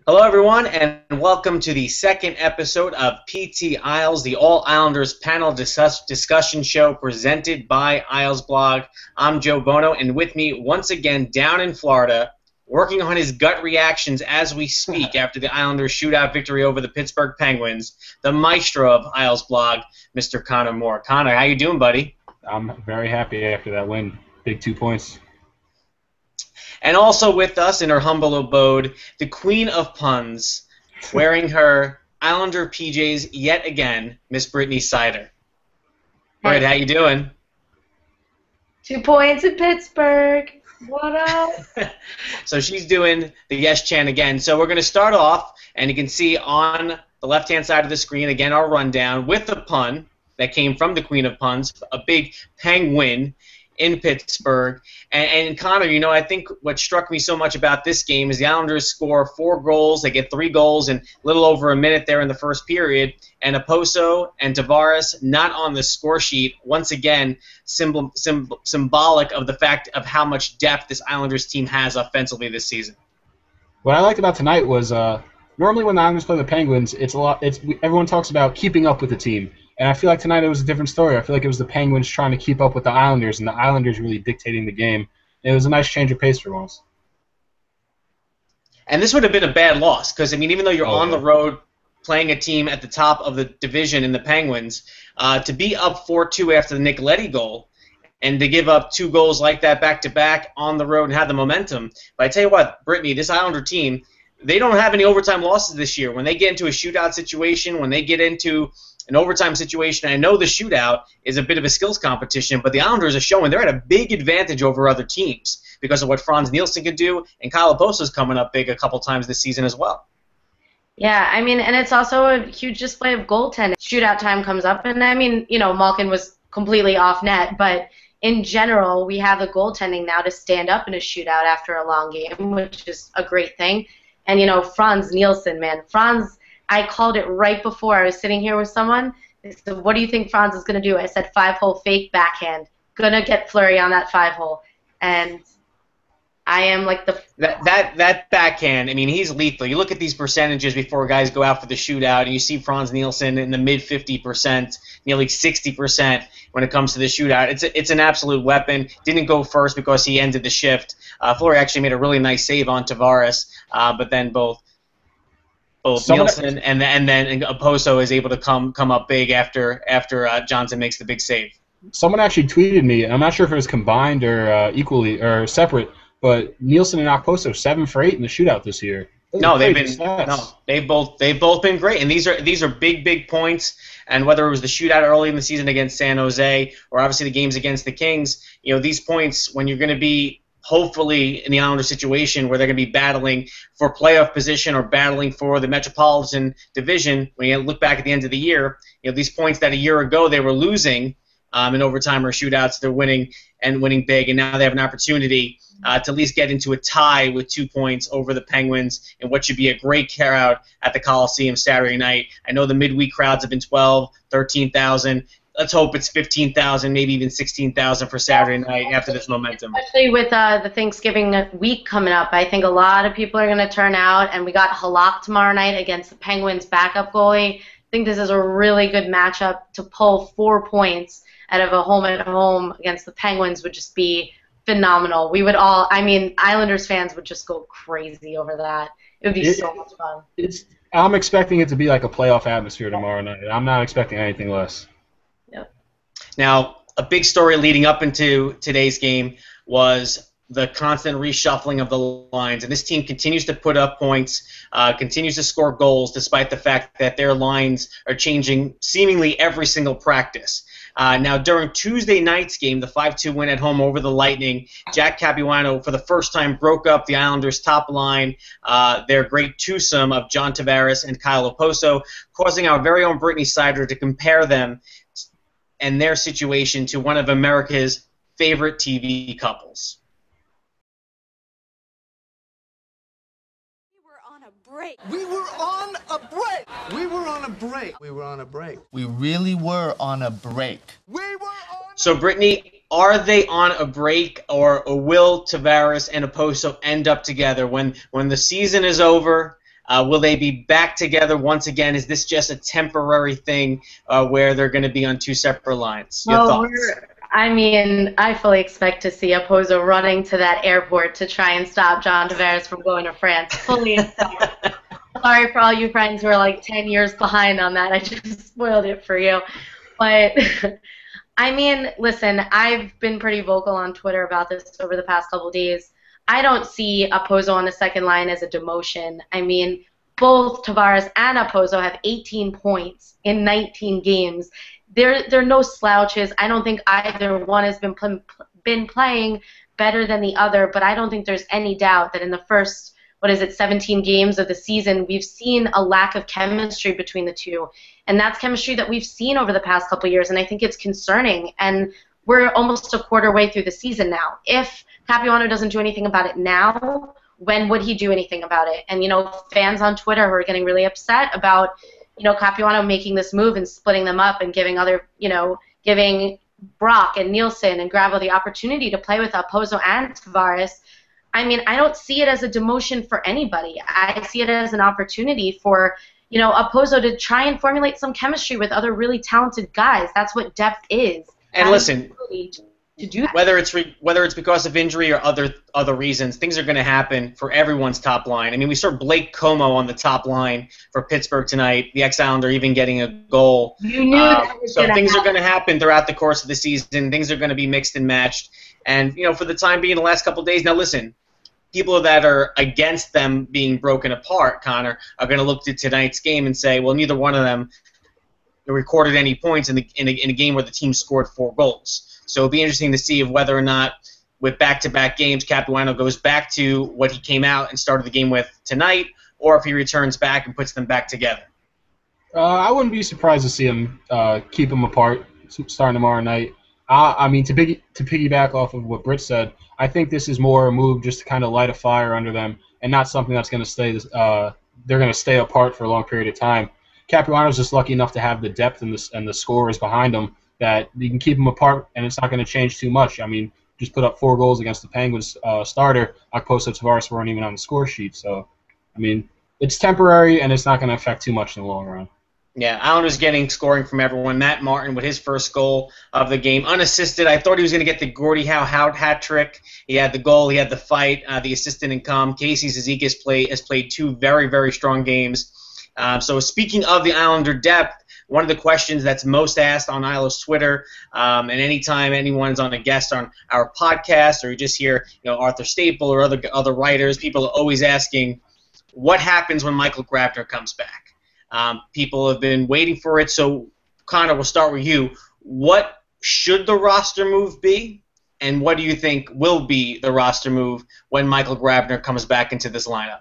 Hello, everyone, and welcome to the second episode of PTIsles, the All Islanders panel discussion show presented by Isles Blog. I'm Joe Bono, and with me once again down in Florida, working on his gut reactions as we speak after the Islanders shootout victory over the Pittsburgh Penguins, the maestro of Isles Blog, Mr. Connor Moore. Connor, how you doing, buddy? I'm very happy after that win. Big 2 points. And also with us in her humble abode, the queen of puns, wearing her Islander PJs yet again, Miss Brittany Sider. Britt, how you doing? 2 points in Pittsburgh. What up? So she's doing the yes chant again. So we're going to start off, and you can see on the left-hand side of the screen, again, our rundown with the pun that came from the queen of puns, a big Penguin in Pittsburgh. And Connor, you know, I think what struck me so much about this game is the Islanders score 4 goals. They get 3 goals in a little over a minute there in the first period. And Oposo and Tavares not on the score sheet. Once again, symbolic of the fact of how much depth this Islanders team has offensively this season. What I liked about tonight was normally when the Islanders play the Penguins, everyone talks about keeping up with the team. And I feel like tonight it was a different story. I feel like it was the Penguins trying to keep up with the Islanders, and the Islanders really dictating the game. And it was a nice change of pace for once. And this would have been a bad loss because, I mean, even though you're on the road playing a team at the top of the division in the Penguins, to be up 4-2 after the Nicoletti goal and to give up 2 goals like that back-to-back on the road and have the momentum. But I tell you what, Brittany, this Islander team, they don't have any overtime losses this year. When they get into a shootout situation, when they get into an overtime situation, I know the shootout is a bit of a skills competition, but the Islanders are showing they're at a big advantage over other teams because of what Franz Nielsen could do, and Kyle Oposo's coming up big a couple times this season as well. Yeah, I mean, and it's also a huge display of goaltending. Shootout time comes up, and I mean, you know, Malkin was completely off net, but in general, we have the goaltending now to stand up in a shootout after a long game, which is a great thing. And, you know, Franz Nielsen, man. Franz, I called it right before. I was sitting here with someone. They said, what do you think Franz is going to do? I said, 5-hole fake backhand. Going to get flurry on that 5-hole. And I am like the... That backhand, I mean, he's lethal. You look at these percentages before guys go out for the shootout, and you see Franz Nielsen in the mid-50%, nearly 60% when it comes to the shootout. It's an absolute weapon. Didn't go first because he ended the shift. Fleury actually made a really nice save on Tavares, but then both Nielsen and then Oposo is able to come up big after Johnson makes the big save. Someone actually tweeted me, and I'm not sure if it was combined or equally or separate, but Nielsen and Oposo 7 for 8 in the shootout this year. They've both been great, and these are big points. And whether it was the shootout early in the season against San Jose or obviously the games against the Kings, you know, these points when you're going to be hopefully in the Islander situation where they're going to be battling for playoff position or battling for the Metropolitan Division, when you look back at the end of the year, you know, these points that a year ago they were losing in overtime or shootouts, they're winning big, and now they have an opportunity to at least get into a tie with 2 points over the Penguins in what should be a great crowd at the Coliseum Saturday night. I know the midweek crowds have been 12, 13,000. Let's hope it's 15,000, maybe even 16,000 for Saturday night after this momentum. Especially with the Thanksgiving week coming up, I think a lot of people are going to turn out, and we got Halak tomorrow night against the Penguins' backup goalie. I think this is a really good matchup to pull 4 points out of a home-at-home against the Penguins would just be phenomenal. We would all, I mean, Islanders fans would just go crazy over that. It would be so much fun. I'm expecting it to be like a playoff atmosphere tomorrow night. I'm not expecting anything less. Now, a big story leading up into today's game was the constant reshuffling of the lines. And this team continues to put up points, continues to score goals, despite the fact that their lines are changing seemingly every single practice. Now, during Tuesday night's game, the 5-2 win at home over the Lightning, Jack Capuano, for the first time, broke up the Islanders' top line, their great twosome of John Tavares and Kyle Oposo, causing our very own Brittany Sider to compare them and their situation to one of America's favorite TV couples. We were on a break. We were on a break. We were on a break. We were on a break. We really were on a break. We were on So, Brittany, are they on a break, or will Tavares and Oposo end up together when the season is over? Will they be back together once again? Is this just a temporary thing where they're going to be on two separate lines? Your thoughts? I fully expect to see Opozo running to that airport to try and stop John Tavares from going to France. Fully expect. Sorry for all you friends who are like 10 years behind on that. I just spoiled it for you. But, listen, I've been pretty vocal on Twitter about this over the past couple of days. I don't see Opozo on the second line as a demotion. Both Tavares and Opozo have 18 points in 19 games. They're no slouches. I don't think either one has been playing better than the other, but I don't think there's any doubt that in the first 17 games of the season, we've seen a lack of chemistry between the two. And that's chemistry that we've seen over the past couple of years, and I think it's concerning. And we're almost a quarter way through the season now. If Capuano doesn't do anything about it now, when would he do anything about it? And, fans on Twitter who are getting really upset about, Capuano making this move and splitting them up and giving giving Brock and Nielsen and Gravel the opportunity to play with Opozo and Tavares. I don't see it as a demotion for anybody. I see it as an opportunity for, Opozo to try and formulate some chemistry with other really talented guys. That's what depth is. And listen, to do that. Whether it's because of injury or other reasons, things are going to happen for everyone's top line. We saw Blake Como on the top line for Pittsburgh tonight. The ex-Islander even getting a goal. You knew that was so things are going to happen throughout the course of the season. Things are going to be mixed and matched. And for the time being, the last couple of days. Now listen, people that are against them being broken apart, Connor, are going to look to tonight's game and say, well, neither one of them recorded any points in a game where the team scored 4 goals. So it'll be interesting to see whether or not, with back-to-back games, Capuano goes back to what he came out and started the game with tonight, or if he returns back and puts them back together. I wouldn't be surprised to see him keep them apart starting tomorrow night. To piggyback off of what Britt said, I think this is more a move just to kind of light a fire under them, and not something that's going to stay. They're going to stay apart for a long period of time. Capuano's just lucky enough to have the depth and the scorers behind him that you can keep them apart, and it's not going to change too much. Just put up 4 goals against the Penguins starter. Okposo Tavares weren't even on the score sheet, so it's temporary, and it's not going to affect too much in the long run. Yeah, Islanders getting scoring from everyone. Matt Martin with his first goal of the game, unassisted. I thought he was going to get the Gordie Howe hat trick. He had the goal, he had the fight, the assist didn't come. Casey Cizikas has played 2 very, very strong games. So speaking of the Islander depth, one of the questions that's most asked on Isles Twitter, and anytime anyone's on a guest on our podcast, or you just hear Arthur Staple or other writers, people are always asking, what happens when Michael Grabner comes back? People have been waiting for it. So, Connor, we'll start with you. What should the roster move be, and what do you think will be the roster move when Michael Grabner comes back into this lineup?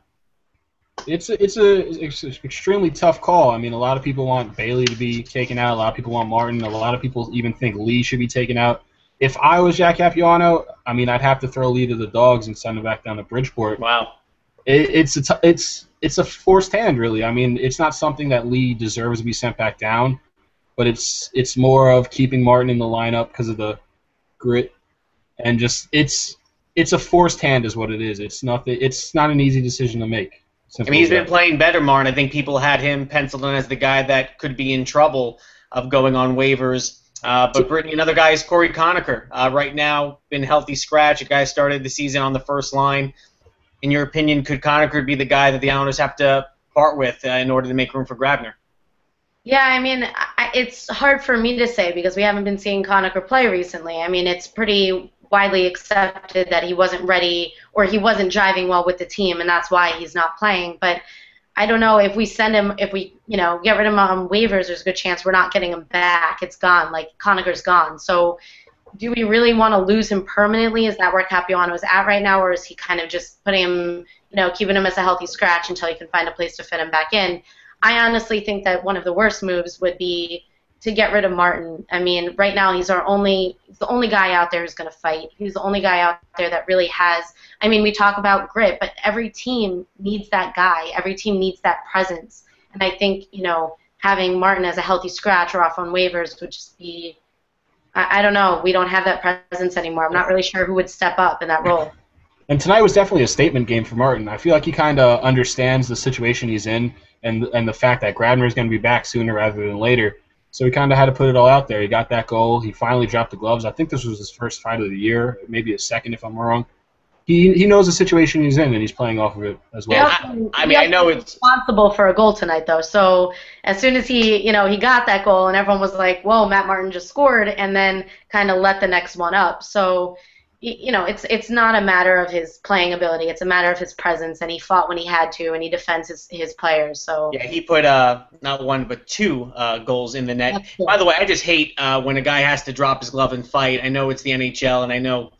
It's an extremely tough call. A lot of people want Bailey to be taken out. A lot of people want Martin. A lot of people even think Lee should be taken out. If I was Jack Capuano, I'd have to throw Lee to the dogs and send him back down to Bridgeport. Wow. It's a forced hand, really. It's not something that Lee deserves to be sent back down, but it's more of keeping Martin in the lineup because of the grit, and just it's a forced hand is what it is. It's not an easy decision to make. He's been playing better, Martin. I think people had him penciled in as the guy that could be in trouble of going on waivers. But Brittany, another guy is Corey Conacher. Right now, been healthy scratch. A guy started the season on the first line. In your opinion, could Conacher be the guy that the Islanders have to part with in order to make room for Grabner? Yeah, it's hard for me to say because we haven't been seeing Conacher play recently. It's pretty widely accepted that he wasn't ready or he wasn't jiving well with the team, and that's why he's not playing. But I don't know if we send him, if we get rid of him on waivers, there's a good chance we're not getting him back. It's gone, like Conacher's gone. So do we really want to lose him permanently? Is that where Capuano is at right now, or is he kind of just putting him, keeping him as a healthy scratch until he can find a place to fit him back in? I honestly think that one of the worst moves would be to get rid of Martin. Right now he's the only guy out there who's going to fight. He's the only guy out there that really has. We talk about grit, but every team needs that guy. Every team needs that presence. And I think having Martin as a healthy scratch or off on waivers would just be. I don't know. We don't have that presence anymore. I'm not really sure who would step up in that role. And tonight was definitely a statement game for Martin. I feel like he kind of understands the situation he's in and the fact that Grabner is going to be back sooner rather than later. So he kind of had to put it all out there. He got that goal. He finally dropped the gloves. I think this was his first fight of the year, maybe his second if I'm wrong. He knows the situation he's in, and he's playing off of it as well. Yeah, I mean, I know it's responsible for a goal tonight, though. So as soon as he got that goal, and everyone was like, "Whoa, Matt Martin just scored," and then kind of let the next one up. So it's not a matter of his playing ability; it's a matter of his presence, and he fought when he had to, and he defends his players. So yeah, he put not one but two goals in the net. By the way, I just hate when a guy has to drop his glove and fight. I know it's the NHL, and I know.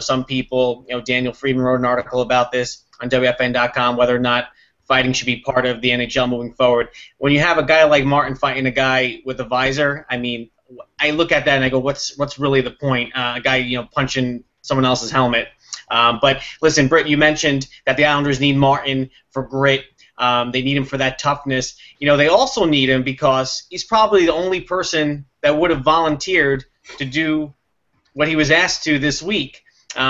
Some people, Daniel Friedman wrote an article about this on WFN.com, whether or not fighting should be part of the NHL moving forward. When you have a guy like Martin fighting a guy with a visor, I mean, I look at that and I go, what's really the point? A guy, punching someone else's helmet. But listen, Britt, you mentioned that the Islanders need Martin for grit. They need him for that toughness. They also need him because he's probably the only person that would have volunteered to do what he was asked to this week.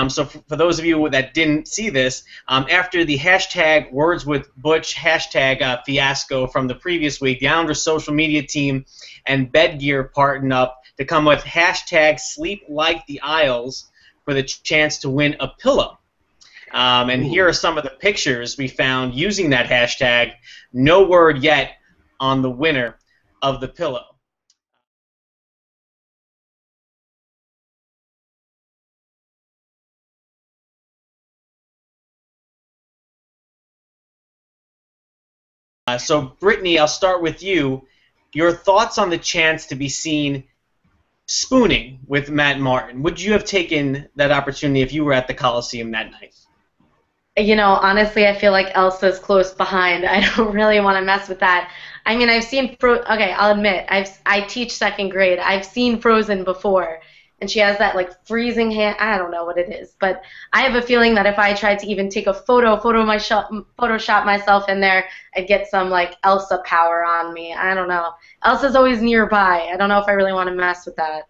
So for those of you that didn't see this, after the hashtag Words with Butch hashtag fiasco from the previous week, the Islanders social media team and Bedgear partnered up to come with hashtag Sleep Like the Isles for the chance to win a pillow. And here are some of the pictures we found using that hashtag. No word yet on the winner of the pillow. So, Brittany, I'll start with you. Your thoughts on the chance to be seen spooning with Matt Martin. Would you have taken that opportunity if you were at the Coliseum that night? Honestly, I feel like Elsa's close behind. I don't really want to mess with that. I mean, I've seen okay, I'll admit, I teach second grade. I've seen Frozen before. And she has that freezing hand. I don't know what it is, but I have a feeling that if I tried to even take a Photoshop myself in there, I'd get some Elsa power on me. I don't know. Elsa's always nearby. I don't know if I really want to mess with that.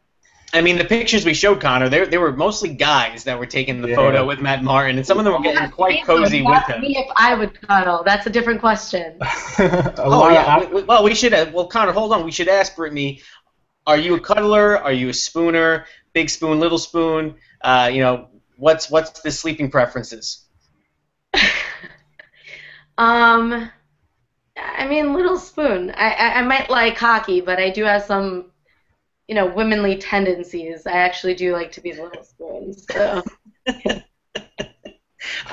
I mean, the pictures we showed, Connor, they were mostly guys that were taking the photo with Matt Martin, and some of them were getting quite cozy with him. Me if I would cuddle. That's a different question. Well, we should. Well, Connor, hold on. We should ask Brittany. Are you a cuddler? Are you a spooner? Big spoon, little spoon? What's the sleeping preferences? I mean, little spoon. I might like hockey, but I do have some, womanly tendencies. I actually do like to be little spoons. So. I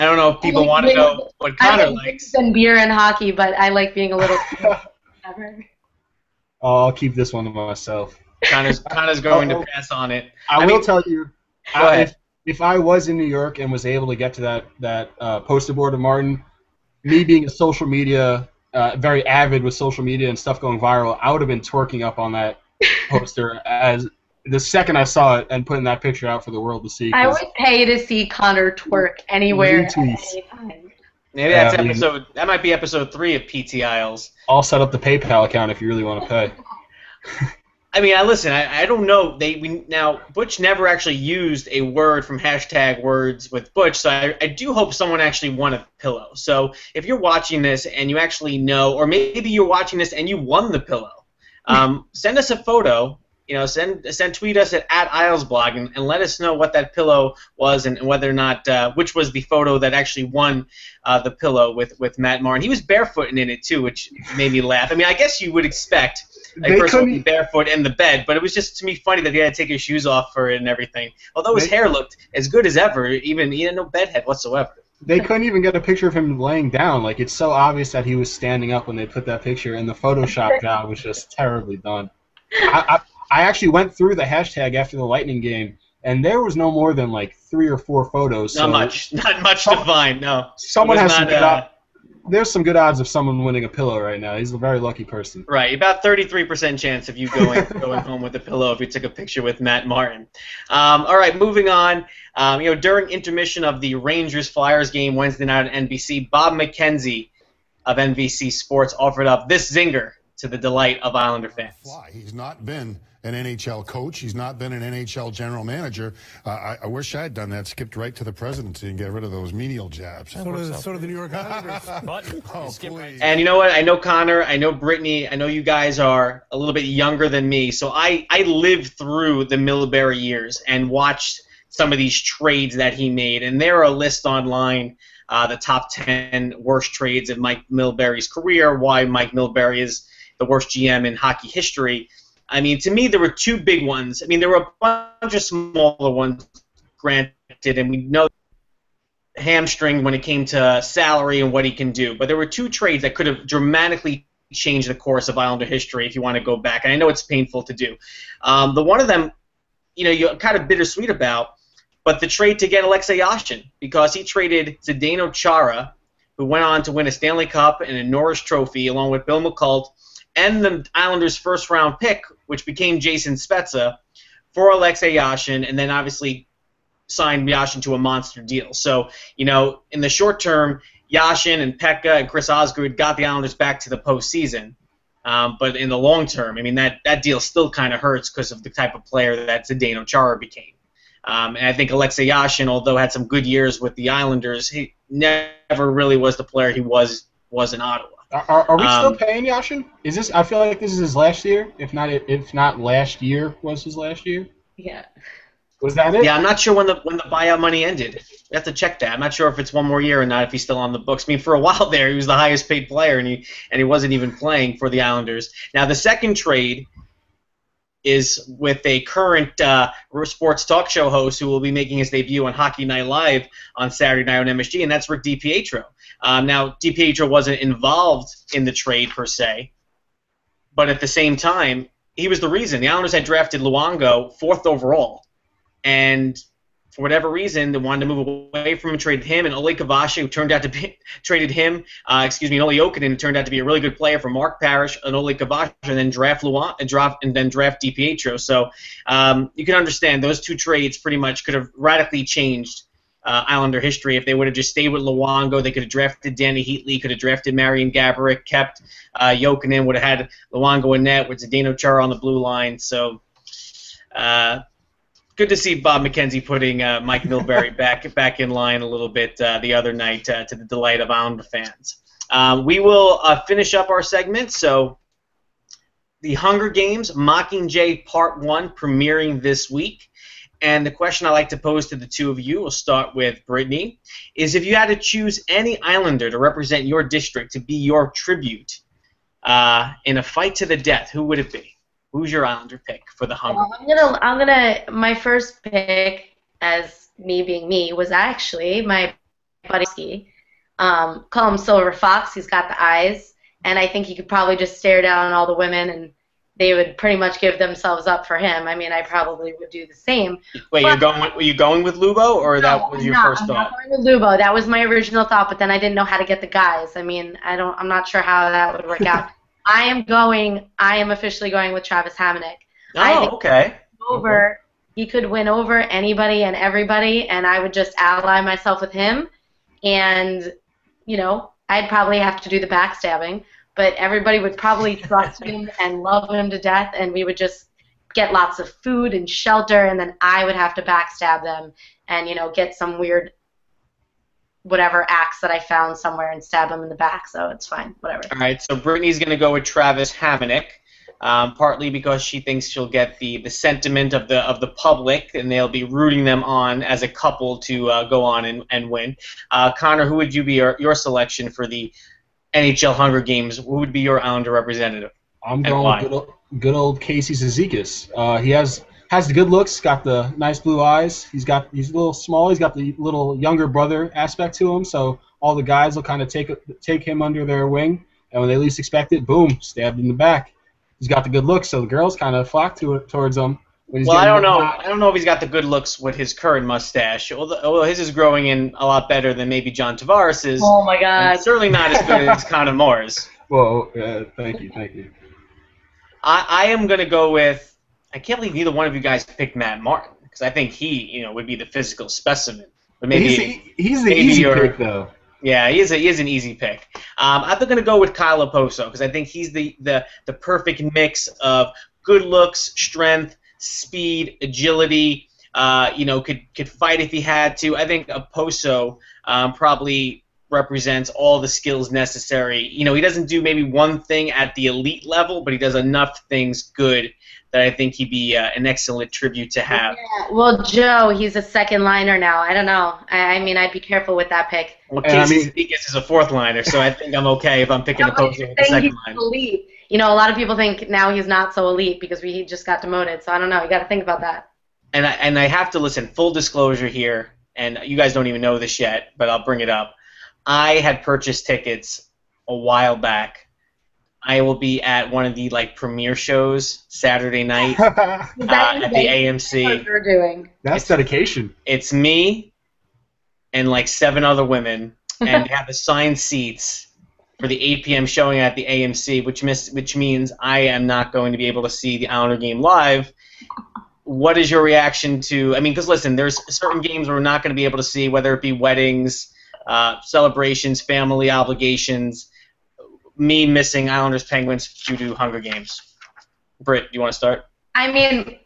don't know if people want to know what Connor likes. And beer and hockey, but I like being a little spoon. I'll keep this one to myself. Connor's going to pass on it. I will tell you, if I was in New York and was able to get to that poster board of Martin, me being a social media, very avid with social media and stuff going viral, I would have been twerking up on that poster as the second I saw it and putting that picture out for the world to see. I would pay to see Connor twerk anywhere at any time. Maybe that's episode. That might be episode 3 of PTIsles. I'll set up the PayPal account if you really want to pay. I mean, I don't know. Now, Butch never actually used a word from hashtag Words with Butch, so I do hope someone actually won a pillow. So if you're watching this and you actually know, or maybe you're watching this and you won the pillow, send us a photo. Tweet us at IslesBlog and let us know what that pillow was and whether or not which was the photo that actually won the pillow with Matt Martin. He was barefoot in it too, which made me laugh. I mean, I guess you would expect a person to be barefoot in the bed, but it was just to me funny that he had to take his shoes off for it and everything. Although his hair looked as good as ever, even he had no bedhead whatsoever. They couldn't even get a picture of him laying down. It's so obvious that he was standing up when they put that picture, and the Photoshop job was just terribly done. I actually went through the hashtag after the Lightning game, and there was no more than 3 or 4 photos. Not much to find. No. Someone has some good odds. There's some good odds of someone winning a pillow right now. He's a very lucky person. Right, about 33% chance of you going home with a pillow if you took a picture with Matt Martin. All right, moving on. During intermission of the Rangers-Flyers game Wednesday night on NBC, Bob McKenzie of NBC Sports offered up this zinger to the delight of Islander fans. He's not been an NHL coach. He's not been an NHL general manager. I wish I had done that, skipped right to the presidency and get rid of those menial jabs. So do the New York Islanders. Please. And you know what? I know Connor, I know Brittany, I know you guys are a little bit younger than me, so I lived through the Milbury years and watched some of these trades that he made. And there are a list online, the top 10 worst trades of Mike Milbury's career, why Mike Milbury is the worst GM in hockey history. I mean, to me, there were two big ones. I mean, there were a bunch of smaller ones, granted, and we know hamstring when it came to salary and what he can do. But there were two trades that could have dramatically changed the course of Islander history if you want to go back. And I know it's painful to do. The one of them, you're kind of bittersweet about, but the trade to get Alexei Yashin, because he traded Zdeno Chara, who went on to win a Stanley Cup and a Norris Trophy, along with Bill McCult, and the Islanders' first-round pick, which became Jason Spezza, for Alexei Yashin, and then obviously signed Yashin to a monster deal. So, in the short term, Yashin and Pekka and Chris Osgood got the Islanders back to the postseason. But in the long term, I mean, that deal still kind of hurts because of the type of player that Zdeno Chara became. And I think Alexei Yashin, although had some good years with the Islanders, he never really was the player he was in Ottawa. Are we still paying Yashin? Is this? I feel like this is his last year. If not last year was his last year. Yeah. Was that it? Yeah, I'm not sure when the buyout money ended. You have to check that. I'm not sure if it's one more year or not. If he's still on the books. I mean, for a while there, he was the highest paid player, and he wasn't even playing for the Islanders. Now, the second trade is with a current sports talk show host who will be making his debut on Hockey Night Live on Saturday night on MSG, and that's Rick DiPietro. Now, DiPietro wasn't involved in the trade per se, but at the same time, he was the reason. The Islanders had drafted Luongo 4th overall, and for whatever reason, they wanted to move away from him, traded him, and Ole Kavashi, who turned out to be traded him, and Ole Jokinen, who turned out to be a really good player for Mark Parrish and Ole Kavashi, and then draft DiPietro. So you can understand those two trades pretty much could have radically changed Islander history. If they would have just stayed with Luongo, they could have drafted Danny Heatley, could have drafted Marian Gaborik, kept Jokinen, would have had Luongo in net with Zdeno Chara on the blue line. So good to see Bob McKenzie putting Mike Milbury back in line a little bit the other night to the delight of Islander fans. We will finish up our segment. So the Hunger Games Mockingjay Part 1 premiering this week. And the question I like to pose to the two of you, we'll start with Brittany, is if you had to choose any Islander to represent your district to be your tribute in a fight to the death, who would it be? Who's your Islander pick for the Hunger Games? My first pick, as me being me, was actually my buddy. Call him Silver Fox. He's got the eyes, and I think he could probably just stare down all the women, and they would pretty much give themselves up for him. I mean, I probably would do the same. Wait, were you going with Lubo, or that was your first thought? I'm not going with Lubo. That was my original thought, but then I didn't know how to get the guys. I mean, I'm not sure how that would work out. I am officially going with Travis Hamonic. Okay. He could win over anybody and everybody, and I would just ally myself with him. And, I'd probably have to do the backstabbing, but everybody would probably trust him and love him to death, and we would just get lots of food and shelter, and then I would have to backstab them and, get some weird whatever axe that I found somewhere and stab him in the back, so it's fine, whatever. All right, so Brittany's going to go with Travis Hamonic, partly because she thinks she'll get the sentiment of the public, and they'll be rooting them on as a couple to go on and win. Connor, who would you be your selection for the NHL Hunger Games? Who would be your Islander representative? I'm going with good old Casey Zizekas. He has the good looks, got the nice blue eyes. He's a little small. He's got the little younger brother aspect to him, so all the guys will kind of take him under their wing, and when they least expect it, boom, stabbed in the back. He's got the good looks, so the girls kind of flock towards him. Well, I don't know. I don't know if he's got the good looks with his current mustache. Although his is growing in a lot better than maybe John Tavares's. Oh my God! Certainly not as good as Connor Moore's. Well, thank you. I am going to go with. I can't believe neither one of you guys picked Matt Martin, because I think he, would be the physical specimen. But maybe he's the easy pick, though. Yeah, he is an easy pick. I'm going to go with Kyle Oposo because I think he's the perfect mix of good looks, strength, speed, agility. Could fight if he had to. I think Oposo probably represents all the skills necessary. He doesn't do maybe one thing at the elite level, but he does enough things good that I think he'd be an excellent tribute to have. Yeah. Well, Joe, he's a second liner now. I don't know. I mean, I'd be careful with that pick. Well, Casey Speakers is a fourth liner, so I think I'm okay if I'm picking Oposo with the second line. Elite. A lot of people think now he's not so elite because he just got demoted. So I don't know. You got to think about that. And I have to listen. Full disclosure here, and you guys don't even know this yet, but I'll bring it up. I had purchased tickets a while back. I will be at one of the premiere shows Saturday night at the AMC. What you're doing. That's dedication. It's me and 7 other women, and they have assigned seats for the 8 p.m. showing at the AMC, which means I am not going to be able to see the Islander game live. What is your reaction to? I mean, because listen, there's certain games we're not going to be able to see, whether it be weddings, celebrations, family obligations. Me missing Islanders Penguins due to Hunger Games. Britt, do you want to start? I mean,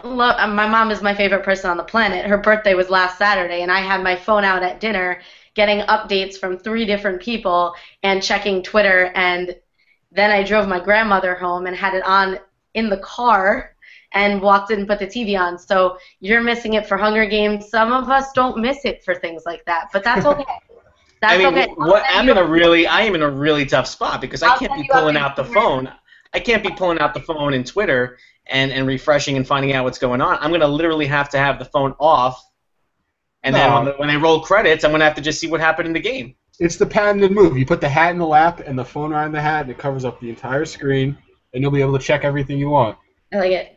look, my mom is my favorite person on the planet. Her birthday was last Saturday, and I had my phone out at dinner getting updates from 3 different people and checking Twitter, and then I drove my grandmother home and had it on in the car and walked in and put the TV on. So you're missing it for Hunger Games. Some of us don't miss it for things like that, but that's okay. I am in a really tough spot because I can't be pulling out the phone. I can't be pulling out the phone and Twitter and refreshing and finding out what's going on. I'm going to literally have to have the phone off, and then when they roll credits, I'm going to have to just see what happened in the game. It's the patented move. You put the hat in the lap and the phone around the hat, and it covers up the entire screen, and you'll be able to check everything you want. I like it.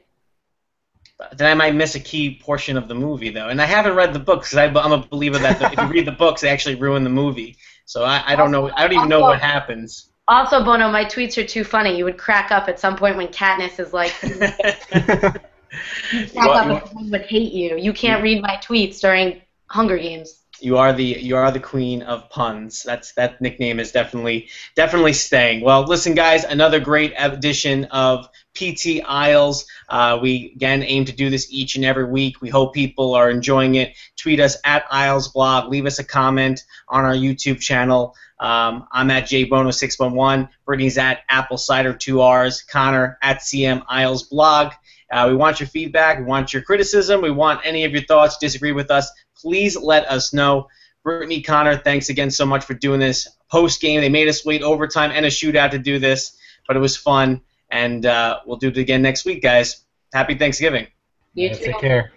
Then I might miss a key portion of the movie, though. And I haven't read the books because I'm a believer that if you read the books, they actually ruin the movie. So I don't know. I don't even know what happens. Also, Bono, my tweets are too funny. You would crack up at some point when Katniss is like, everyone would hate you. You can't read my tweets during Hunger Games. You are the queen of puns. That nickname is definitely staying. Well, listen, guys, another great edition of PTIsles. We again aim to do this each and every week. We hope people are enjoying it. Tweet us at IslesBlog. Leave us a comment on our YouTube channel. I'm at jbono611. Brittany's at Apple Cider 2Rs. Connor at CMIslesBlog. We want your feedback. We want your criticism. We want any of your thoughts. Disagree with us, please let us know. Brittany, Connor, thanks again so much for doing this. Post-game, they made us wait overtime and a shootout to do this, but it was fun, and we'll do it again next week, guys. Happy Thanksgiving. You too. Take care.